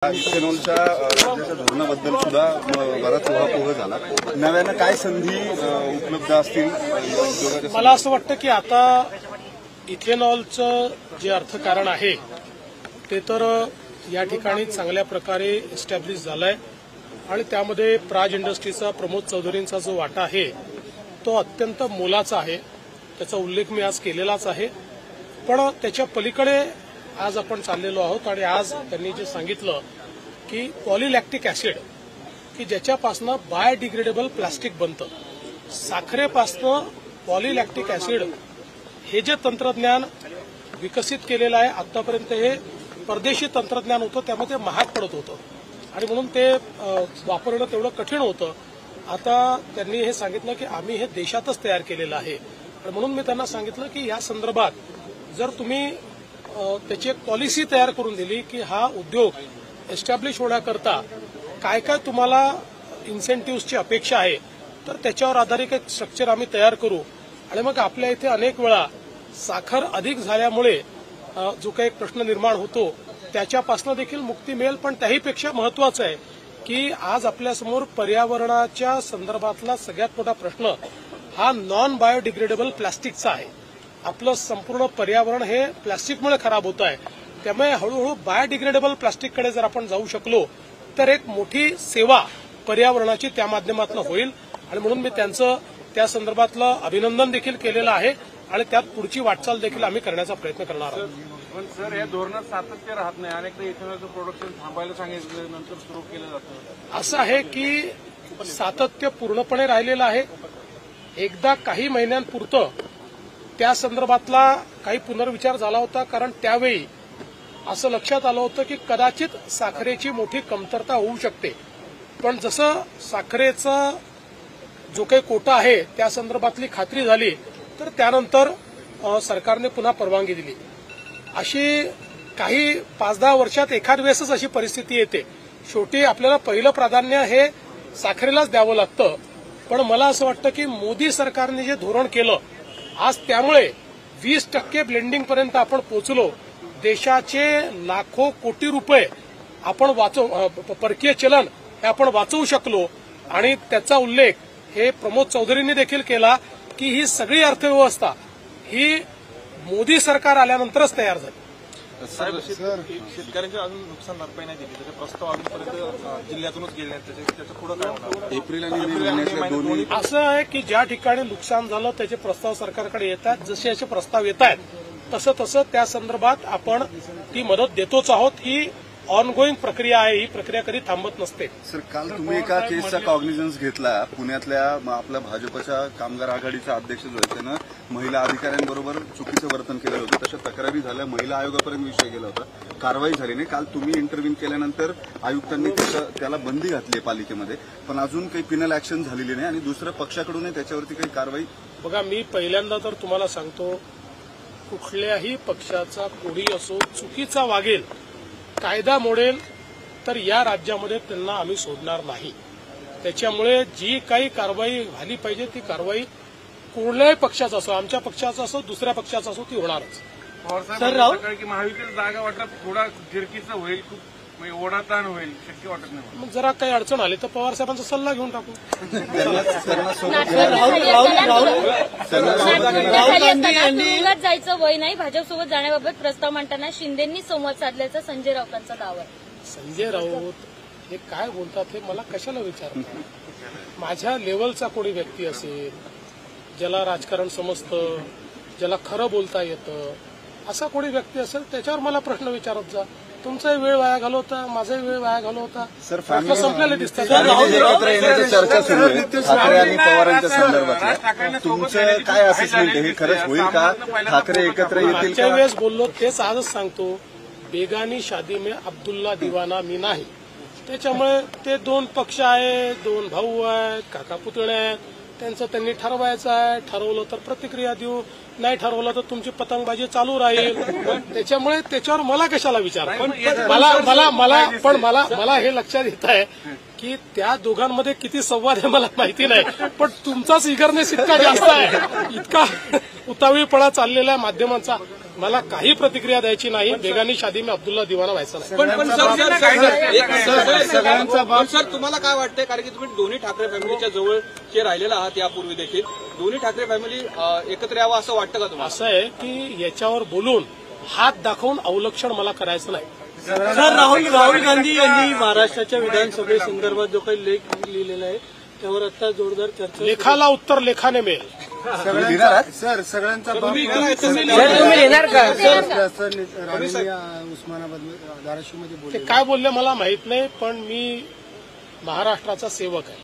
इथेनॉलच्या राज्याच्या धोरणाबद्दल सुद्धा बराच उहापोह झाला। नव्यानं काय संधी उपलब्ध असतील उद्योगाच्या? मला असं वाटतं की आता इथेनॉलचं जे अर्थकारण आहे ते तर या ठिकाणी चांगल्या प्रकारे एस्टॅब्लिश झालंय आणि त्यामध्ये प्राज इंडस्ट्रीचा प्रमोद चौधरींचा जो वाटा आहे तो अत्यंत मोलाचा आहे। त्याचा उल्लेख मी आज केलेलाच आहे, पण त्याच्या पलीकडे आज आपण चाललेलो आहोत आणि आज त्यांनी जे सांगितलं की पॉलीलॅक्टिक ऍसिड की ज्याच्यापासून बायोडिग्रेडेबल प्लास्टिक बनतं, साखरेपासून पॉलीलॅक्टिक ऍसिड हे जे तंत्रज्ञान विकसित केलेलं आहे आतापर्यंत हे परदेशी तंत्रज्ञान होतं, त्यामुळे ते महाग पडत होतं आणि म्हणून ते वापरणं तेवढं कठीण होतं। आता त्यांनी हे सांगितलं की आम्ही हे देशातच तयार केलेलं आहे आणि म्हणून मी त्यांना सांगितलं की या संदर्भात जर तुम्ही त्याची एक पॉलिसी तयार करून दिली की हा उद्योग एस्टॅब्लिश होण्याकरता काय काय तुम्हाला इन्सेंटिव्हची अपेक्षा आहे तर त्याच्यावर आधारित एक स्ट्रक्चर आम्ही तयार करू आणि मग आपल्या इथे अनेक वेळा साखर अधिक झाल्यामुळे जो काही प्रश्न निर्माण होतो त्याच्यापासून देखील मुक्ती मिळेल। पण त्याहीपेक्षा महत्वाचं आहे की आज आपल्यासमोर पर्यावरणाच्या संदर्भातला सगळ्यात मोठा प्रश्न हा नॉन बायोडिग्रेडेबल प्लास्टिकचा आहे। आपलं संपूर्ण पर्यावरण हे प्लास्टिकमुळे खराब होत आहे, त्यामुळे हळूहळू बायोडिग्रेडेबल प्लास्टिककडे जर आपण जाऊ शकलो तर एक मोठी सेवा पर्यावरणाची त्या माध्यमातून होईल आणि म्हणून मी त्यांचं त्या संदर्भातलं अभिनंदन देखील केलेलं आहे आणि त्यात पुढची वाटचाल देखील आम्ही करण्याचा प्रयत्न करणार आहोत। पण सर या धोरणात सातत्य राहत नाही, अनेकदा इथेनॉलचं प्रोडक्शन थांबायला सांगितलं नंतर सुरू केलं जातं। असं आहे की सातत्य पूर्णपणे राहिलेलं आहे, एकदा काही महिन्यांपुरतं त्या संदर्भातला काही पुनर्विचार झाला होता, कारण त्यावेळी असं लक्षात आलं होतं की कदाचित साखरेची मोठी कमतरता होऊ शकते, पण जसं साखरेचा जो काही कोटा आहे त्या संदर्भातली खात्री झाली तर त्यानंतर सरकारने पुन्हा परवानगी दिली। अशी काही 5-10 वर्षात एखाद वेळेसच अशी परिस्थिती येते, शेवटी आपल्याला पहिलं प्राधान्य हे साखरेलाच द्यावं लागतं। पण मला असं वाटतं की मोदी सरकारने जे धोरण केलं आज त्यामुळे 20% ब्लेंडिंग पर्यंत आपण पोहोचलो, देशाचे लाखो कोटी रुपये आपण परकीय चलन हे आपण वाचवू शकलो आणि त्याचा उल्लेख हे प्रमोद चौधरींनी देखील केला की ही सगळी अर्थव्यवस्था ही मोदी सरकार आल्यानंतरच तयार झाली। शेतकऱ्यांच्या अजून नुकसान भरपाई नाही दिली, त्याचे प्रस्ताव अजूनपर्यंत जिल्ह्यातूनच गेले नाहीत, त्याचं पुढे काय होणार? एप्रिल आणि दोन्ही असं आहे की ज्या ठिकाणी नुकसान झालं त्याचे प्रस्ताव सरकारकडे येतात, जसे असे प्रस्ताव येत आहेत तसं तसं त्या संदर्भात आपण ती मदत देतोच आहोत। ही ऑनगोईंग प्रक्रिया आहे, ही प्रक्रिया कधी थांबत नसते। सर, काल तुम्ही एका केसचा कॉग्निझन्स घेतला, पुण्यातल्या आपल्या भाजपच्या कामगार आघाडीचा अध्यक्ष जो आहे त्यानं महिला अधिकाऱ्यांबरोबर चुकीचं वर्तन केलं होतं, तशा तक्रारी झाल्या, महिला आयोगापर्यंत विषय गेला होता, कारवाई झाली नाही। काल तुम्ही इंटरव्ह्यू केल्यानंतर आयुक्तांनी त्याला बंदी घातली आहे पालिकेमध्ये, पण अजून काही पिनल ऍक्शन झालेली नाही आणि दुसऱ्या पक्षाकडूनही त्याच्यावरती काही कारवाई? बघा, मी पहिल्यांदा तर तुम्हाला सांगतो, कुठल्याही पक्षाचा कोणी असो चुकीचा वागेल, कायदा मोडेल तर या राज्यामध्ये त्यांना आम्ही सोडणार नाही। त्याच्यामुळे जी काही कारवाई झाली पाहिजे ती कारवाई कुठल्याही पक्षाचा असो, आमच्या पक्षाचा असो, दुसऱ्या पक्षाचा असो, ती होणारच। सर, राहुल की महाविकास जागा वाटप थोडा फिरकीचं होईल, खूप ओढाताण होईल, शक्य वाटत नाही। मग जरा काही अडचण आली तर पवार साहेबांचा सल्ला घेऊन टाकू। तुरुंगात जायचं वय नाही, भाजपसोबत जाण्याबाबत प्रस्ताव मांडताना शिंदेंनी संवाद साधल्याचा संजय राऊतांचा दावा। संजय राऊत हे काय बोलतात हे मला कशाला विचारतात? माझ्या लेवलचा कोणी व्यक्ती असेल, ज्याला राजकारण समजतं, ज्याला खरं बोलता येतं, असा कोणी व्यक्ती असेल त्याच्यावर मला प्रश्न विचारत जा। तुमचाही वेळ वाया घालवता, माझाही वेळ वाया घालवता, सर संपलेले दिसतात। एकत्र येण्याची चर्चा सुरू आहे ठाकरे आणि पवारांच्या संदर्भात, तुमचं काय असेसमेंट आहे? हे खरंच होईल का? ठाकरे एकत्र येतील? मागच्या वेळेस बोललो तेच आजच सांगतो, बेगानी शादी में अब्दुल्ला दिवाना मी नाही। त्याच्यामुळे ते 2 पक्ष आहे, 2 भाऊ आहेत, काका पुतळे आहेत, त्यांचं त्यांनी ठरवायचं आहे, ठरवलं तर प्रतिक्रिया देऊ, नाही ठरवलं तर तुमची पतंगबाजी चालू राहील। त्याच्यामुळे त्याच्यावर मला कशाला विचार? पण मला हे लक्षात येत आहे की त्या दोघांमध्ये किती संवाद आहे मला माहिती नाही, पण तुमचाच इगरनेस इतका जास्त आहे, इतका उतावीळपणा चाललेला आहे माध्यमांचा, मला काही प्रतिक्रिया द्यायची नाही. बेगानी शादी में अब्दुल्ला दिवाना व्हायचा नाही. पण सर तुम्हाला काय वाटतंय, कारण की तुम्ही दोन्ही ठाकरे फॅमिलीच्या जवळचे राहिलेला आहात यापूर्वी देखील, दोन्ही ठाकरे फॅमिली एकत्र यावं असं वाटतं का तुम्हाला? असं आहे की याच्यावर बोलून हात दाखवून अवलक्षण मला करायचं नाही. सर राहुल गांधी यांनी महाराष्ट्राच्या विधानसभेसंदर्भात जो काही लेख लिहिलेला आहे त्यावर आता जोरदार चर्चा. लेखाला उत्तर लेखाने मिळेल. सर सगळ्यांचा तुम्ही येणार का? उस्मानाबाद धाराशिवमध्ये ते काय बोलले मला माहित नाही, पण मी महाराष्ट्राचा सेवक आहे.